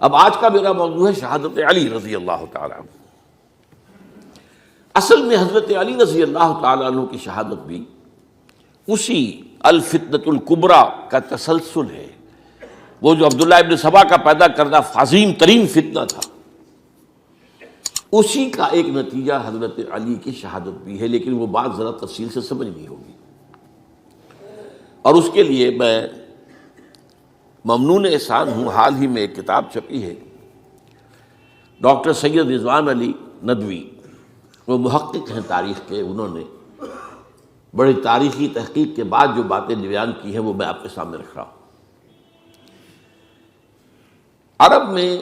اب آج کا میرا موضوع ہے شہادت علی رضی اللہ تعالیٰ عنہ۔ اصل میں حضرت علی رضی اللہ تعالیٰ عنہ کی شہادت بھی اسی الفتنۃ الکبریٰ کا تسلسل ہے۔ وہ جو عبداللہ ابن سبا کا پیدا کردہ عظیم ترین فتنہ تھا، اسی کا ایک نتیجہ حضرت علی کی شہادت بھی ہے، لیکن وہ بات ذرا تفصیل سے سمجھنی ہوگی، اور اس کے لیے میں ممنون احسان ہوں۔ حال ہی میں ایک کتاب چھپی ہے، ڈاکٹر سید رضوان علی ندوی، وہ محقق ہیں تاریخ کے، انہوں نے بڑی تاریخی تحقیق کے بعد جو باتیں بیان کی ہیں وہ میں آپ کے سامنے رکھ رہا ہوں۔ عرب میں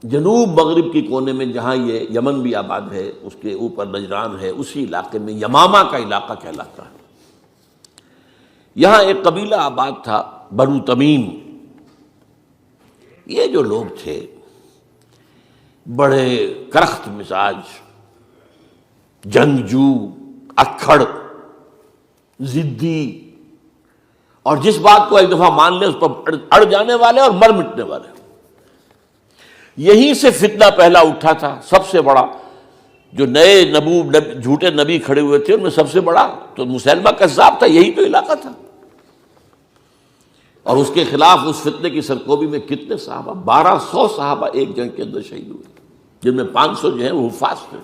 جنوب مغرب کی کونے میں، جہاں یہ یمن بھی آباد ہے، اس کے اوپر نجران ہے، اسی علاقے میں یمامہ کا علاقہ کہلاتا ہے۔ یہاں ایک قبیلہ آباد تھا، بنو تمیم۔ یہ جو لوگ تھے بڑے کرخت مزاج، جنگجو، اکھڑ، ضدی، اور جس بات کو ایک دفعہ مان لے اس پر اڑ جانے والے اور مر مٹنے والے۔ یہیں سے فتنہ پہلا اٹھا تھا، سب سے بڑا جو نئے جھوٹے نبی کھڑے ہوئے تھے ان میں سب سے بڑا تو مسیلمہ کذاب تھا، یہی تو علاقہ تھا۔ اور اس کے خلاف اس فتنے کی سرکوبی میں کتنے صحابہ، 1200 صحابہ ایک جنگ کے اندر شہید ہوئے، جن میں 500 جو ہیں وہ حفاظ تھے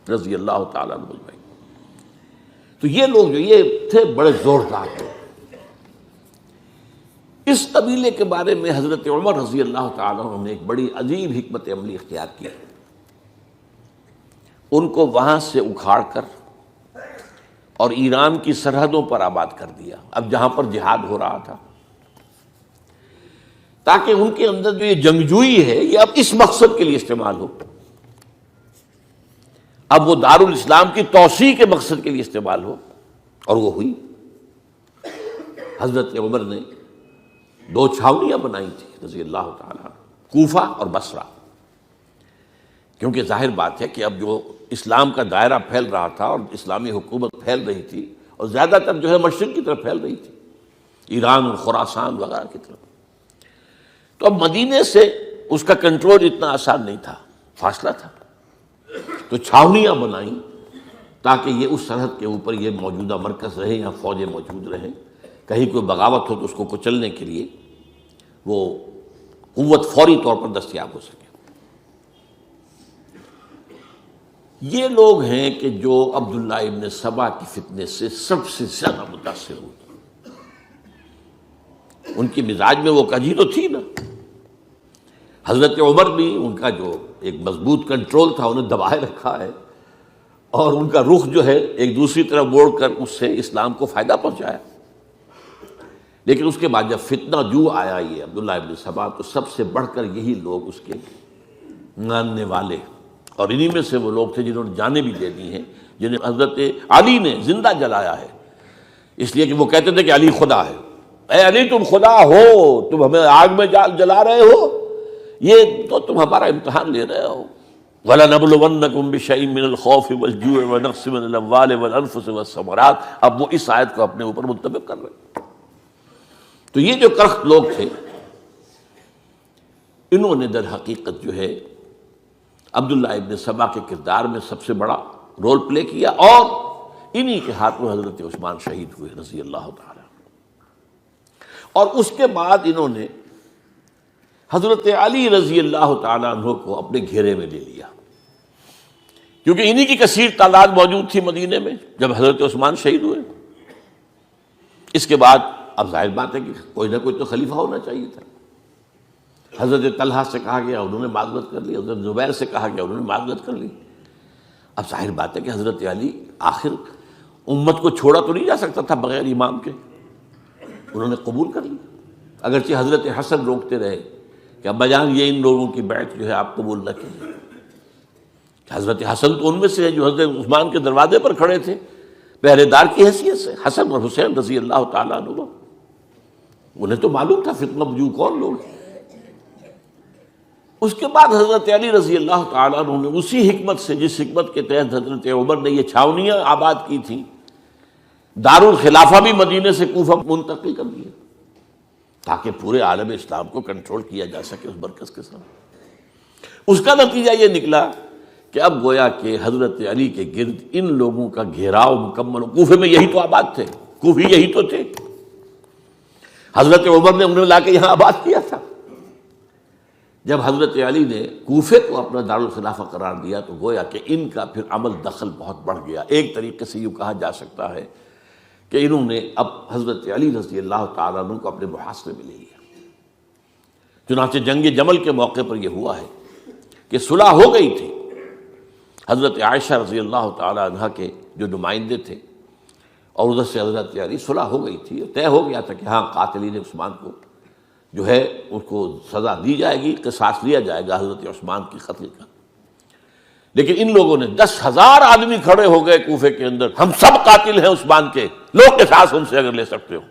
رضی اللہ تعالیٰ عنہ اجمعین۔ تو یہ لوگ جو یہ تھے بڑے زوردار تھے۔ اس قبیلے کے بارے میں حضرت عمر رضی اللہ تعالیٰ عنہ نے ایک بڑی عجیب حکمت عملی اختیار کی۔ ان کو وہاں سے اکھاڑ کر اور ایران کی سرحدوں پر آباد کر دیا، اب جہاں پر جہاد ہو رہا تھا، تاکہ ان کے اندر جو یہ جنگجوئی ہے یہ اب اس مقصد کے لیے استعمال ہو، اب وہ دارالاسلام کی توسیع کے مقصد کے لیے استعمال ہو، اور وہ ہوئی۔ حضرت عمر نے 2 چھاونیاں بنائی تھی رضی اللہ تعالیٰ عنہ، کوفہ اور بصرہ، کیونکہ ظاہر بات ہے کہ اب جو اسلام کا دائرہ پھیل رہا تھا اور اسلامی حکومت پھیل رہی تھی، اور زیادہ تر جو ہے مشرق کی طرف پھیل رہی تھی، ایران اور خراسان وغیرہ کی طرف، تو اب مدینے سے اس کا کنٹرول اتنا آسان نہیں تھا، فاصلہ تھا، تو چھاونیاں بنائیں تاکہ یہ اس سرحد کے اوپر یہ موجودہ مرکز رہے، یا فوجیں موجود رہیں، کہیں کوئی بغاوت ہو تو اس کو کچلنے کے لیے وہ قوت فوری طور پر دستیاب ہو سکے۔ یہ لوگ ہیں کہ جو عبداللہ ابن سبا کی فتنے سے سب سے زیادہ متاثر ہوئے۔ ان کی مزاج میں وہ کجی تو تھی نا۔ حضرت عمر بھی ان کا جو ایک مضبوط کنٹرول تھا انہیں دبائے رکھا ہے، اور ان کا رخ جو ہے ایک دوسری طرف موڑ کر اس سے اسلام کو فائدہ پہنچایا۔ لیکن اس کے بعد جب فتنہ جو آیا یہ عبداللہ ابن سبا، تو سب سے بڑھ کر یہی لوگ اس کے ماننے والے، اور انہی میں سے وہ لوگ تھے جنہوں نے جانیں بھی دے دی ہیں، جنہیں حضرت علی نے زندہ جلایا ہے، اس لیے کہ وہ کہتے تھے کہ علی خدا ہے۔ اے علی تم خدا ہو، تم ہمیں آگ میں جلا رہے ہو، یہ تو تم ہمارا امتحان لے رہے ہو۔ وَلَنَبْلُوَنَّكُمْ بِشَيْءٍ مِّنَ الْخَوْفِ وَالْجُوعِ وَنَقْصٍ مِّنَ الْأَمْوَالِ وَالْأَنفُسِ وَالثَّمَرَاتِ۔ اب وہ اس آیت کو اپنے اوپر منطبق کر رہے ہیں۔ تو یہ جو کرخت لوگ تھے، انہوں نے در حقیقت جو ہے عبداللہ ابن سبا کے کردار میں سب سے بڑا رول پلے کیا، اور انہی کے ہاتھوں حضرت عثمان شہید ہوئے رضی اللہ تعالیٰ۔ اور اس کے بعد انہوں نے حضرت علی رضی اللہ تعالیٰ عنہ کو اپنے گھیرے میں لے لیا، کیونکہ انہی کی کثیر تعداد موجود تھی مدینے میں جب حضرت عثمان شہید ہوئے۔ اس کے بعد اب ظاہر بات ہے کہ کوئی نہ کوئی تو خلیفہ ہونا چاہیے تھا۔ حضرت طلحہ سے کہا گیا، انہوں نے معذرت کر لی، حضرت زبیر سے کہا گیا، انہوں نے معذرت کر لی۔ اب ظاہر بات ہے کہ حضرت علی آخر امت کو چھوڑا تو نہیں جا سکتا تھا بغیر امام کے، انہوں نے قبول کر لی، اگرچہ حضرت حسن روکتے رہے کہ ابا جان یہ ان لوگوں کی بیعت جو ہے آپ قبول نہ کیجیے۔ حضرت حسن تو ان میں سے ہے جو حضرت عثمان کے دروازے پر کھڑے تھے پہرے دار کی حیثیت سے، حسن اور حسین رضی اللہ تعالیٰ عنہ، انہیں تو معلوم تھا فتنہ جو کون لوگ ہیں۔ اس کے بعد حضرت علی رضی اللہ تعالیٰ عنہ نے اسی حکمت سے، جس حکمت کے تحت حضرت عمر نے یہ چھاونیاں آباد کی تھیں، دارالخلافہ بھی مدینے سے کوفہ منتقل کر دیا، تاکہ پورے عالم اسلام کو کنٹرول کیا جا سکے اس مرکز کے ساتھ۔ اس کا نتیجہ یہ نکلا کہ اب گویا کہ حضرت علی کے گرد ان لوگوں کا گھیراؤ مکمل، کوفے میں یہی تو آباد تھے، کوفی یہی تو تھے، حضرت عمر نے انہیں لا کے یہاں آباد کیا تھا۔ جب حضرت علی نے کوفے کو اپنا دارالخلافہ قرار دیا تو گویا کہ ان کا پھر عمل دخل بہت بڑھ گیا۔ ایک طریقے سے یوں کہا جا سکتا ہے کہ انہوں نے اب حضرت علی رضی اللہ تعالیٰ عنہ کو اپنے محاصرے میں لے لیا۔ چنانچہ جنگ جمل کے موقع پر یہ ہوا ہے کہ صلح ہو گئی تھی، حضرت عائشہ رضی اللہ تعالیٰ عنہ کے جو نمائندے تھے اور ادھر سے حضرت علی، صلح ہو گئی تھی، طے ہو گیا تھا کہ ہاں قاتلین عثمان کو جو ہے اس کو سزا دی جائے گی، قصاص لیا جائے گا حضرت عثمان کی قتل کا۔ لیکن ان لوگوں نے 10,000 آدمی کھڑے ہو گئے کوفے کے اندر، ہم سب قاتل ہیں عثمان کے، لو قصاص ان سے اگر لے سکتے ہو،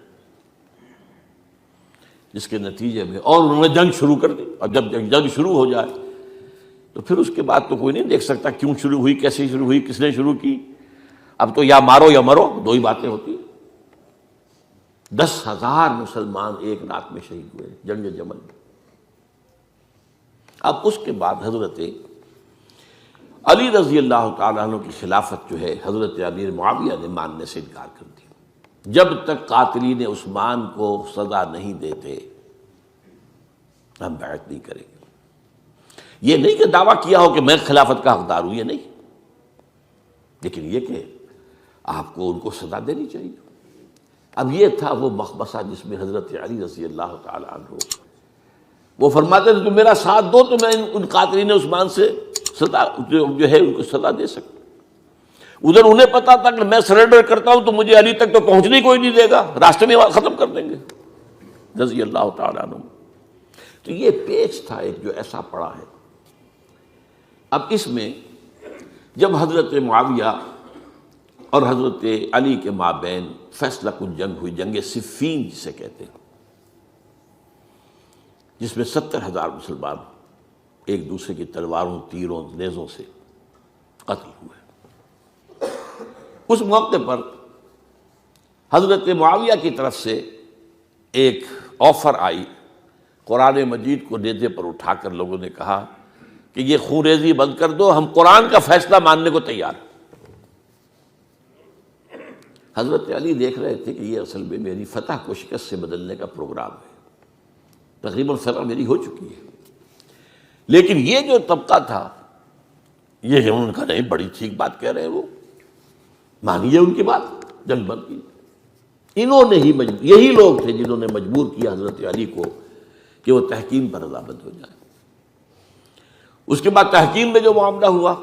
جس کے نتیجے میں اور انہوں نے جنگ شروع کر دی۔ اور جب جنگ شروع ہو جائے تو پھر اس کے بعد تو کوئی نہیں دیکھ سکتا کیوں شروع ہوئی، کیسے شروع ہوئی، کس نے شروع کی۔ اب تو یا مارو یا مرو، دو ہی باتیں ہوتی ہیں۔ 10,000 مسلمان ایک رات میں شہید ہوئے جنگ جمل میں۔ اب اس کے بعد حضرت علی رضی اللہ تعالیٰ عنہ کی خلافت جو ہے حضرت امیر معاویہ نے ماننے سے انکار کر دیا۔ جب تک قاتلین عثمان کو سزا نہیں دیتے ہم بیعت نہیں کریں گے۔ یہ نہیں کہ دعویٰ کیا ہو کہ میں خلافت کا حقدار ہوں، یہ نہیں، لیکن یہ کہ آپ کو ان کو سزا دینی چاہیے۔ اب یہ تھا وہ مخمصہ جس میں حضرت علی رضی اللہ تعالیٰ عنہ وہ فرماتے تھے تم میرا ساتھ دو تو میں ان قاتلین عثمان سے سزا جو ہے ان کو سزا دے سکتا۔ ادھر انہیں پتا تھا کہ میں سرنڈر کرتا ہوں تو مجھے علی تک تو پہنچنے کوئی نہیں دے گا، راستے میں ختم کر دیں گے رضی اللہ تعالیٰ عنہ۔ تو یہ پیچ تھا ایک جو ایسا پڑا ہے۔ اب اس میں جب حضرت معاویہ اور حضرت علی کے مابین فیصلہ کن جنگ ہوئی، جنگ صفین جسے کہتے ہیں، جس میں 70,000 مسلمان ایک دوسرے کی تلواروں، تیروں، نیزوں سے قتل ہوئے۔ اس موقع پر حضرت معاویہ کی طرف سے ایک آفر آئی، قرآن مجید کو نیزے پر اٹھا کر لوگوں نے کہا کہ یہ خون ریزی بند کر دو، ہم قرآن کا فیصلہ ماننے کو تیار ہیں۔ حضرت علی دیکھ رہے تھے کہ یہ اصل میں میری فتح کو شکست سے بدلنے کا پروگرام ہے، تقریباً فتح میری ہو چکی ہے، لیکن یہ جو طبقہ تھا یہ ان کا نہیں، بڑی ٹھیک بات کہہ رہے ہیں وہ، مانیے ان کی بات، جنگ بند کی۔ انہوں نے ہی یہی لوگ تھے جنہوں نے مجبور کیا حضرت علی کو کہ وہ تحکیم پر رضامند ہو جائے۔ اس کے بعد تحکیم میں جو معاملہ ہوا،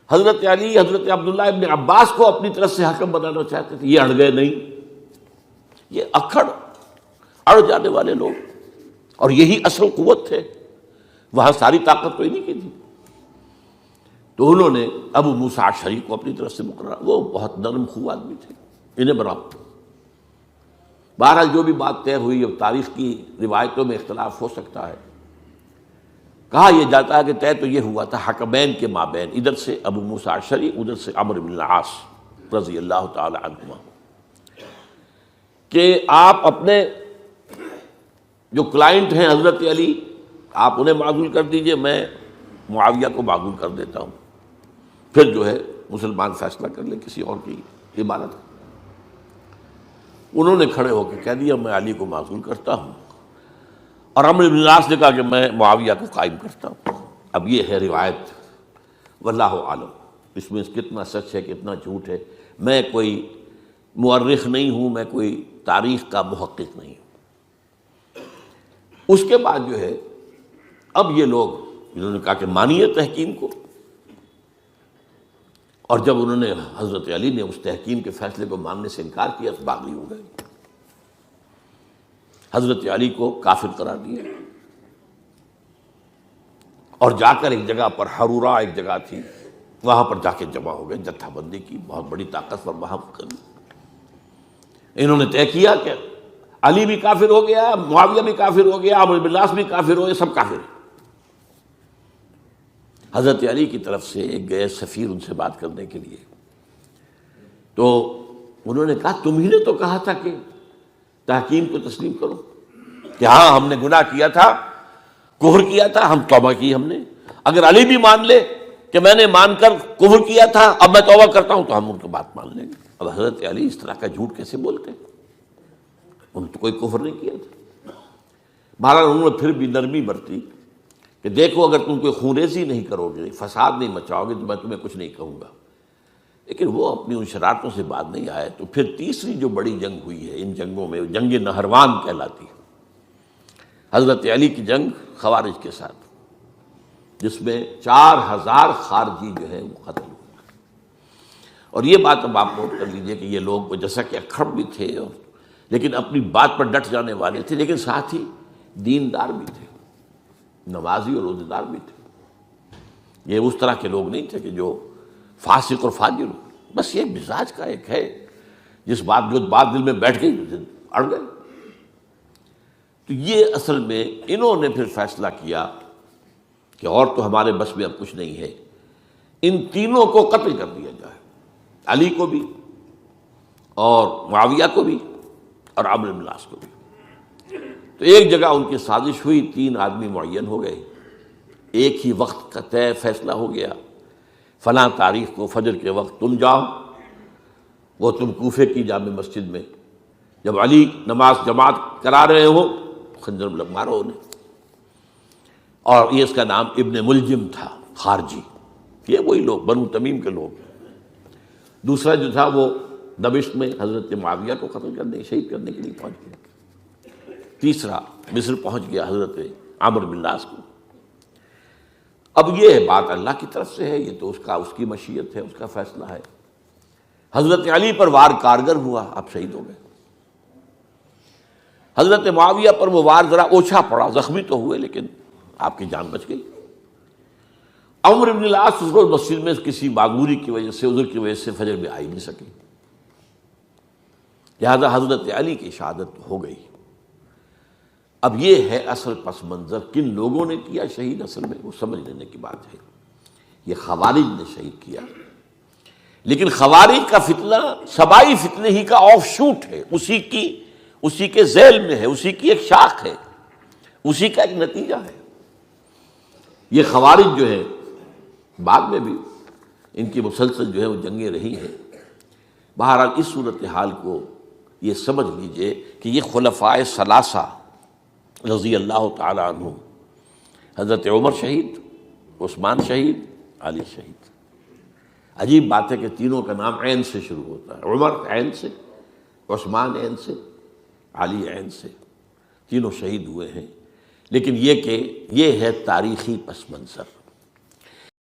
حضرت علی حضرت عبداللہ ابن عباس کو اپنی طرف سے حکم بنانا چاہتے تھے، یہ اڑ گئے نہیں، یہ اڑ جانے والے لوگ، اور یہی اصل قوت تھے، وہاں ساری طاقت کوئی نہیں کی تھی۔ تو انہوں نے ابو موسیٰ اشعری کو اپنی طرف سے مقرر، وہ بہت نرم خو آدمی تھے، انہیں برابر۔ بہرحال جو بھی بات طے ہوئی، اب تاریخ کی روایتوں میں اختلاف ہو سکتا ہے، کہا یہ جاتا ہے کہ طے تو یہ ہوا تھا حکمین کے مابین، ادھر سے ابو موسیٰ اشعری، ادھر سے عمرو بن العاص رضی اللہ تعالی عنہما، کہ آپ اپنے جو کلائنٹ ہیں حضرت علی آپ انہیں معزول کر دیجئے، میں معاویہ کو معزول کر دیتا ہوں، پھر جو ہے مسلمان فیصلہ کر لیں کسی اور کی عبادت۔ انہوں نے کھڑے ہو کے کہہ دیا میں علی کو معزول کرتا ہوں، اور عمرو بن العاص نے کہا کہ میں معاویہ کو قائم کرتا ہوں۔ اب یہ ہے روایت، واللہ عالم، اس میں کتنا سچ ہے کتنا جھوٹ ہے، میں کوئی مورخ نہیں ہوں، میں کوئی تاریخ کا محقق نہیں ہوں۔ اس کے بعد جو ہے اب یہ لوگ انہوں نے کہا کہ مانیے تحکیم کو، اور جب انہوں نے حضرت علی نے اس تحکیم کے فیصلے کو ماننے سے انکار کیا تو باغی ہو گئے، حضرت علی کو کافر قرار دیا، اور جا کر ایک جگہ پر حرورہ ایک جگہ تھی وہاں پر جا کے جمع ہو گئے، جتھا بندی کی، بہت بڑی طاقت پر وہاں کری۔ انہوں نے طے کیا کہ علی بھی کافر ہو گیا، معاویہ بھی کافر ہو گیا، عمرو بن العاص بھی کافر ہو گئے، سب کافر ہیں۔ حضرت علی کی طرف سے ایک گئے سفیر ان سے بات کرنے کے لیے، تو انہوں نے کہا تم ہی نے تو کہا تھا کہ تحکیم کو تسلیم کرو، کہ ہاں ہم نے گناہ کیا تھا، کفر کیا تھا، ہم توبہ کی ہم نے۔ اگر علی بھی مان لے کہ میں نے مان کر کفر کیا تھا، اب میں توبہ کرتا ہوں، تو ہم ان کی بات مان لیں گے۔ اب حضرت علی اس طرح کا جھوٹ کیسے بولتے ہیں؟ انہوں نے تو کوئی کفر نہیں کیا تھا۔ بہرحال انہوں نے پھر بھی نرمی برتی کہ دیکھو اگر تم کوئی خونریزی نہیں کرو گے، فساد نہیں مچاؤ گے، تو میں تمہیں کچھ نہیں کہوں گا۔ لیکن وہ اپنی ان شرارتوں سے بعد نہیں آئے۔ تو پھر تیسری جو بڑی جنگ ہوئی ہے ان جنگوں میں، جنگ نہروان کہلاتی ہے، حضرت علی کی جنگ خوارج کے ساتھ، جس میں 4000 خارجی جو ہے وہ قتل ہوئے۔ اور یہ بات اب آپ نوٹ کر لیجئے کہ یہ لوگ جیسا کہ اکھڑ بھی تھے لیکن اپنی بات پر ڈٹ جانے والے تھے، لیکن ساتھ ہی دیندار بھی تھے، نمازی اور روزے دار بھی تھے۔ یہ اس طرح کے لوگ نہیں تھے کہ جو فاسق اور فاجر ہو، بس یہ مزاج کا ایک ہے، جو بات دل میں بیٹھ گئی اڑ گئے۔ تو یہ اصل میں انہوں نے پھر فیصلہ کیا کہ اور تو ہمارے بس میں اب کچھ نہیں ہے، ان تینوں کو قتل کر دیا جائے، علی کو بھی اور معاویہ کو بھی اور عمرو بن العاص کو بھی۔ تو ایک جگہ ان کی سازش ہوئی، 3 آدمی معین ہو گئے، ایک ہی وقت کا طے فیصلہ ہو گیا، فلاں تاریخ کو فجر کے وقت تم جاؤ، وہ تم کوفے کی جامع مسجد میں، جب علی نماز جماعت کرا رہے ہو خنجر مارو انہیں۔ اور یہ اس کا نام ابن ملجم تھا، خارجی، یہ وہی لوگ بنو تمیم کے لوگ۔ دوسرا جو تھا وہ دمشق میں حضرت معاویہ کو قتل کرنے شہید کرنے کے لیے پہنچ گیا۔ تیسرا مصر پہنچ گیا حضرت عمرو بن العاص کو۔ اب یہ بات اللہ کی طرف سے ہے، یہ تو اس کی مشیت ہے، اس کا فیصلہ ہے۔ حضرت علی پر وار کارگر ہوا، اب شہید ہو گئے۔ حضرت معاویہ پر وہ وار ذرا اوچھا پڑا، زخمی تو ہوئے لیکن آپ کی جان بچ گئی۔ عمرو بن العاص اس روز مسجد میں کسی معذوری کی وجہ سے، عذر کی وجہ سے فجر میں آ ہی نہیں سکے، لہذا حضرت علی کی شہادت ہو گئی۔ اب یہ ہے اصل پس منظر، کن لوگوں نے کیا شہید، اصل میں وہ سمجھ لینے کی بات ہے۔ یہ خوارج نے شہید کیا، لیکن خوارج کا فتنہ سبائی فتنے ہی کا آف شوٹ ہے، اسی کے ذیل میں ہے، اسی کی ایک شاخ ہے، اسی کا ایک نتیجہ ہے۔ یہ خوارج جو ہے بعد میں بھی ان کی مسلسل جو ہے وہ جنگیں رہی ہیں۔ بہرحال اس صورتحال کو یہ سمجھ لیجئے کہ یہ خلفائے ثلاثہ رضی اللہ تعالی عنہ، حضرت عمر شہید، عثمان شہید، علی شہید۔ عجیب بات ہے کہ تینوں کا نام عین سے شروع ہوتا ہے، عمر عین سے، عثمان عین سے، علی عین سے، تینوں شہید ہوئے ہیں۔ لیکن یہ کہ یہ ہے تاریخی پس منظر۔